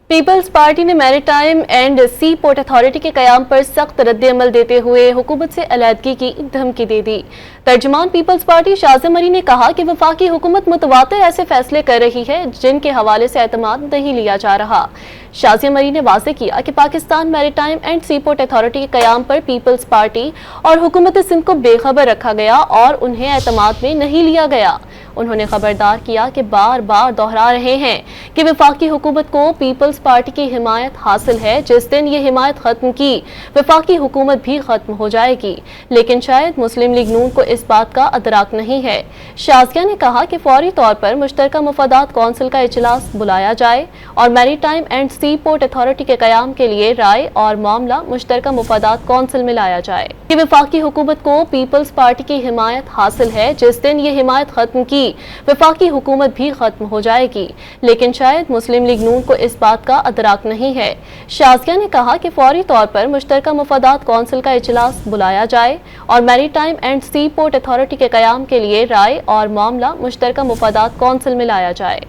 Peoples Party ने maritime and sea port authority के कयाम पर सख्त रद्द-ए-अमल देते हुए हुकूमत से अलहदगी की धमकी दे दी। तर्जुमान पीपल्स पार्टी शाज़िम मरी ने कहा कि वफाकी हुकूमत मुतवातिर ऐसे फैसले कर रही है जिनके हवाले से एतमाद नहीं लिया जा रहा। शाज़िम मरी ने वाज़ेह किया कि Pakistan maritime and sea port authority के कयाम पर पीपल्स पार्टी और हुकूमत सिंध को बेखबर रखा गया और उन्हें एतमाद में नहीं लिया गया। उन्होंने खबरदार किया कि बार बार दोहरा रहे हैं कि वफाकी हुकूमत को पीपल्स पार्टी की हिमायत हासिल है। जिस दिन ये हिमायत खत्म की वफाकी हुकूमत भी खत्म हो जाएगी, लेकिन शायद मुस्लिम लीग नून को इस बात का अदराक नहीं है। शाज़िया ने कहा कि फौरी तौर पर मुश्तरका मुफादात कौंसिल का इजलास बुलाया जाए और maritime and sea port authority के कयाम के लिए राय और मामला मुश्तरका मुफादात कौंसिल में लाया जाए कि वफाकी हुकूमत को पीपल्स पार्टी की हिमायत हासिल है। जिस दिन ये हिमायत खत्म की वफाकी हुकूमत भी खत्म हो जाएगी, लेकिन शायद मुस्लिम लीग नून को इस बात का अदराक नहीं है। शाज़िया ने कहा कि फौरी तौर पर मुश्तरका मुफादात कौंसिल का इजलास बुलाया जाए और maritime and sea port authority के कयाम के लिए राय और मामला मुश्तरका मुफादात कौंसिल में लाया जाए।